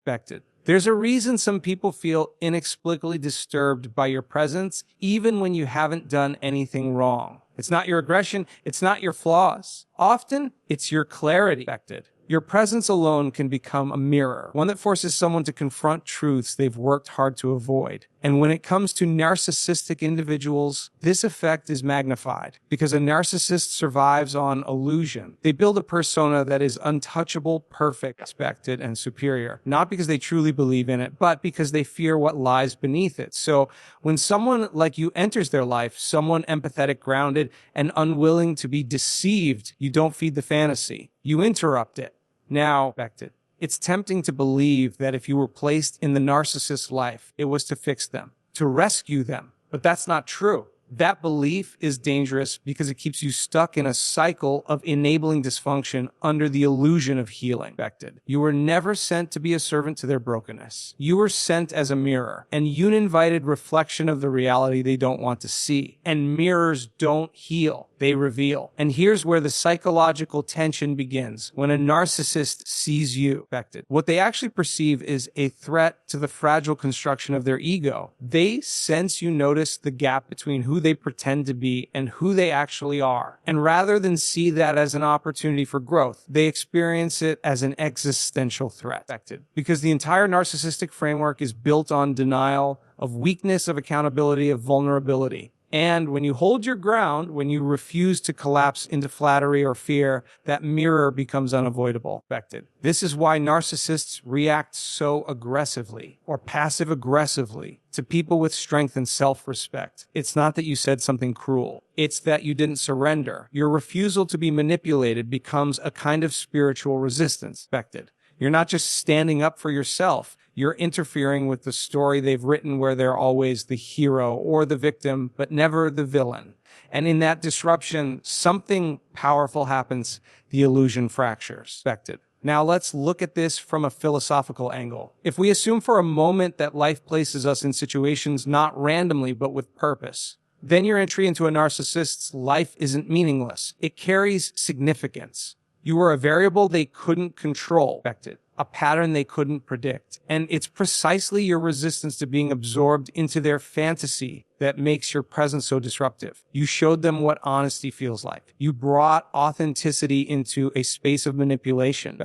expected. There's a reason some people feel inexplicably disturbed by your presence, even when you haven't done anything wrong. It's not your aggression, it's not your flaws. Often, it's your clarity affected. Your presence alone can become a mirror, one that forces someone to confront truths they've worked hard to avoid. And when it comes to narcissistic individuals, this effect is magnified because a narcissist survives on illusion. They build a persona that is untouchable, perfect, expected, and superior, not because they truly believe in it, but because they fear what lies beneath it. So when someone like you enters their life, someone empathetic, grounded, and unwilling to be deceived, you don't feed the fantasy. You interrupt it. Now, it's tempting to believe that if you were placed in the narcissist's life, it was to fix them, to rescue them. But that's not true. That belief is dangerous because it keeps you stuck in a cycle of enabling dysfunction under the illusion of healing. You were never sent to be a servant to their brokenness. You were sent as a mirror, an uninvited reflection of the reality they don't want to see. And mirrors don't heal, they reveal. And here's where the psychological tension begins. When a narcissist sees you affected, what they actually perceive is a threat to the fragile construction of their ego. They sense you notice the gap between who they pretend to be and who they actually are. And rather than see that as an opportunity for growth, they experience it as an existential threat. Because the entire narcissistic framework is built on denial of weakness, of accountability, of vulnerability. And when you hold your ground, when you refuse to collapse into flattery or fear, that mirror becomes unavoidable. This is why narcissists react so aggressively or passive-aggressively to people with strength and self-respect. It's not that you said something cruel. It's that you didn't surrender. Your refusal to be manipulated becomes a kind of spiritual resistance. You're not just standing up for yourself. You're interfering with the story they've written where they're always the hero or the victim, but never the villain. And in that disruption, something powerful happens. The illusion fractures. Now let's look at this from a philosophical angle. If we assume for a moment that life places us in situations not randomly but with purpose, then your entry into a narcissist's life isn't meaningless. It carries significance. You were a variable they couldn't control, a pattern they couldn't predict. And it's precisely your resistance to being absorbed into their fantasy that makes your presence so disruptive. You showed them what honesty feels like. You brought authenticity into a space of manipulation.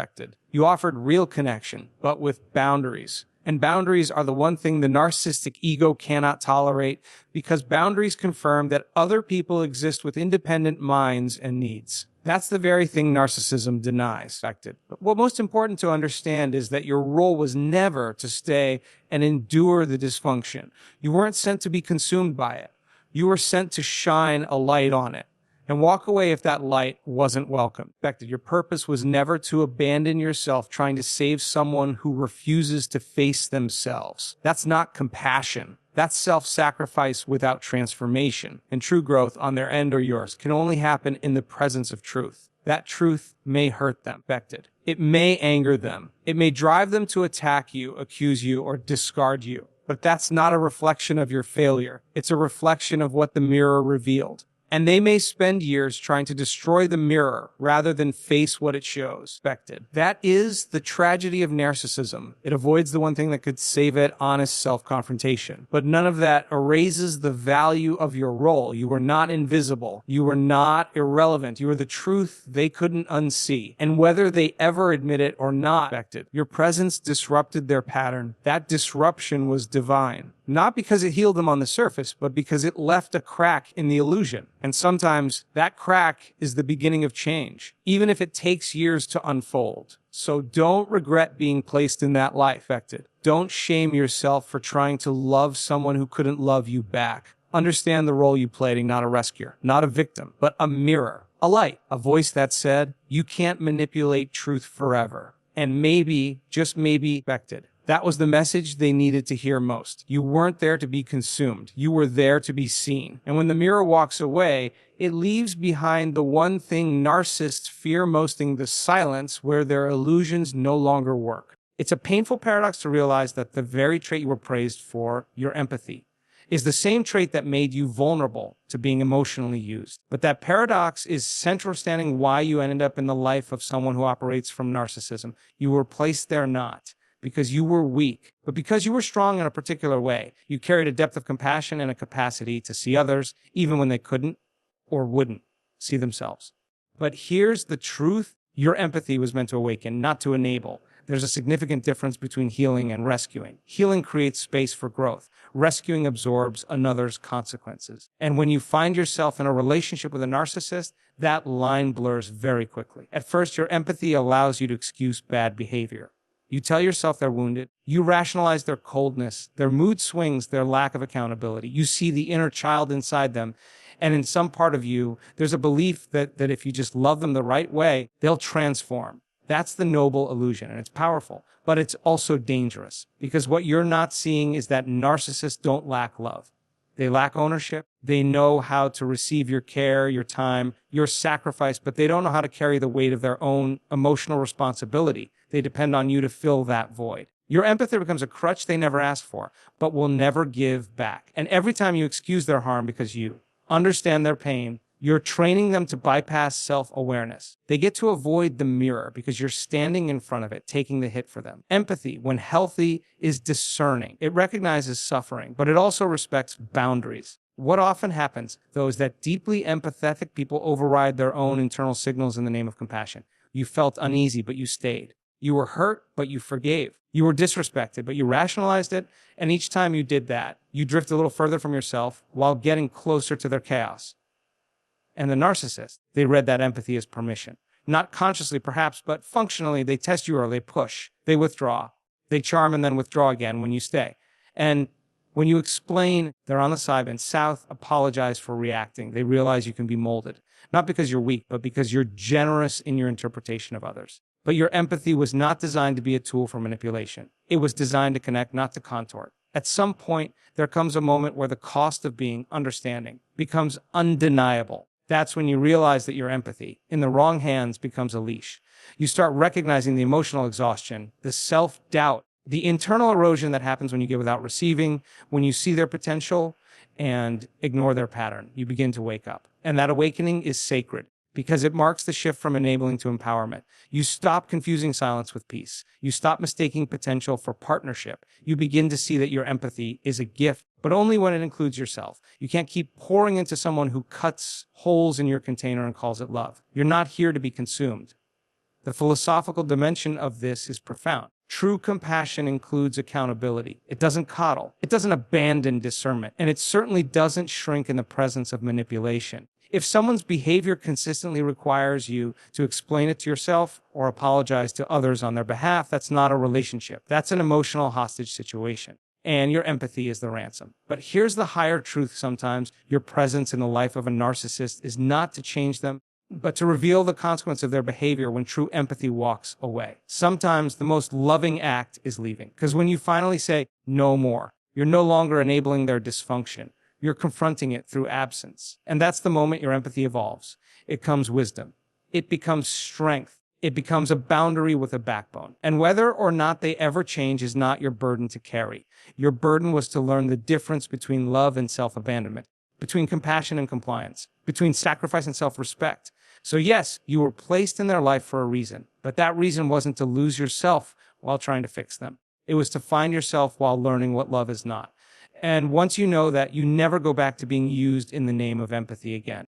You offered real connection, but with boundaries. And boundaries are the one thing the narcissistic ego cannot tolerate because boundaries confirm that other people exist with independent minds and needs. That's the very thing narcissism denies. But what's most important to understand is that your role was never to stay and endure the dysfunction. You weren't sent to be consumed by it. You were sent to shine a light on it and walk away if that light wasn't welcome. Your purpose was never to abandon yourself trying to save someone who refuses to face themselves. That's not compassion. That's self-sacrifice without transformation. And true growth on their end or yours can only happen in the presence of truth. That truth may hurt them. It may anger them. It may drive them to attack you, accuse you, or discard you. But that's not a reflection of your failure. It's a reflection of what the mirror revealed. And they may spend years trying to destroy the mirror rather than face what it shows. That is the tragedy of narcissism. It avoids the one thing that could save it, honest self-confrontation. But none of that erases the value of your role. You were not invisible. You were not irrelevant. You were the truth they couldn't unsee. And whether they ever admit it or not, your presence disrupted their pattern. That disruption was divine. Not because it healed them on the surface, but because it left a crack in the illusion. And sometimes that crack is the beginning of change, even if it takes years to unfold. So don't regret being placed in that life. Don't shame yourself for trying to love someone who couldn't love you back. Understand the role you played, not a rescuer, not a victim, but a mirror, a light, a voice that said, you can't manipulate truth forever. And maybe, just maybe, that was the message they needed to hear most. You weren't there to be consumed. You were there to be seen. And when the mirror walks away, it leaves behind the one thing narcissists fear most, the silence where their illusions no longer work. It's a painful paradox to realize that the very trait you were praised for, your empathy, is the same trait that made you vulnerable to being emotionally used. But that paradox is central standing why you ended up in the life of someone who operates from narcissism. You were placed there not because you were weak, but because you were strong in a particular way. You carried a depth of compassion and a capacity to see others, even when they couldn't or wouldn't see themselves. But here's the truth. Your empathy was meant to awaken, not to enable. There's a significant difference between healing and rescuing. Healing creates space for growth. Rescuing absorbs another's consequences. And when you find yourself in a relationship with a narcissist, that line blurs very quickly. At first, your empathy allows you to excuse bad behavior. You tell yourself they're wounded. You rationalize their coldness, their mood swings, their lack of accountability. You see the inner child inside them. And in some part of you, there's a belief that if you just love them the right way, they'll transform. That's the noble illusion, and it's powerful, but it's also dangerous, because what you're not seeing is that narcissists don't lack love. They lack ownership. They know how to receive your care, your time, your sacrifice, but they don't know how to carry the weight of their own emotional responsibility. They depend on you to fill that void. Your empathy becomes a crutch they never asked for, but will never give back. And every time you excuse their harm because you understand their pain, you're training them to bypass self-awareness. They get to avoid the mirror because you're standing in front of it, taking the hit for them. Empathy, when healthy, is discerning. It recognizes suffering, but it also respects boundaries. What often happens, though, is that deeply empathetic people override their own internal signals in the name of compassion. You felt uneasy, but you stayed. You were hurt, but you forgave. You were disrespected, but you rationalized it. And each time you did that, you drift a little further from yourself while getting closer to their chaos. And the narcissist, they read that empathy as permission. Not consciously, perhaps, but functionally, they test you or they push. They withdraw. They charm and then withdraw again when you stay. And when you explain they're on the side and south, apologize for reacting. They realize you can be molded. Not because you're weak, but because you're generous in your interpretation of others. But your empathy was not designed to be a tool for manipulation. It was designed to connect, not to contort. At some point, there comes a moment where the cost of being understanding becomes undeniable. That's when you realize that your empathy, in the wrong hands, becomes a leash. You start recognizing the emotional exhaustion, the self-doubt, the internal erosion that happens when you give without receiving, when you see their potential and ignore their pattern. You begin to wake up. And that awakening is sacred, because it marks the shift from enabling to empowerment. You stop confusing silence with peace. You stop mistaking potential for partnership. You begin to see that your empathy is a gift, but only when it includes yourself. You can't keep pouring into someone who cuts holes in your container and calls it love. You're not here to be consumed. The philosophical dimension of this is profound. True compassion includes accountability. It doesn't coddle. It doesn't abandon discernment. And it certainly doesn't shrink in the presence of manipulation. If someone's behavior consistently requires you to explain it to yourself or apologize to others on their behalf, that's not a relationship. That's an emotional hostage situation. And your empathy is the ransom. But here's the higher truth sometimes. Your presence in the life of a narcissist is not to change them, but to reveal the consequence of their behavior when true empathy walks away. Sometimes the most loving act is leaving. Because when you finally say, no more, you're no longer enabling their dysfunction. You're confronting it through absence. And that's the moment your empathy evolves. It comes wisdom. It becomes strength. It becomes a boundary with a backbone. And whether or not they ever change is not your burden to carry. Your burden was to learn the difference between love and self-abandonment, between compassion and compliance, between sacrifice and self-respect. So yes, you were placed in their life for a reason, but that reason wasn't to lose yourself while trying to fix them. It was to find yourself while learning what love is not. And once you know that, you never go back to being used in the name of empathy again.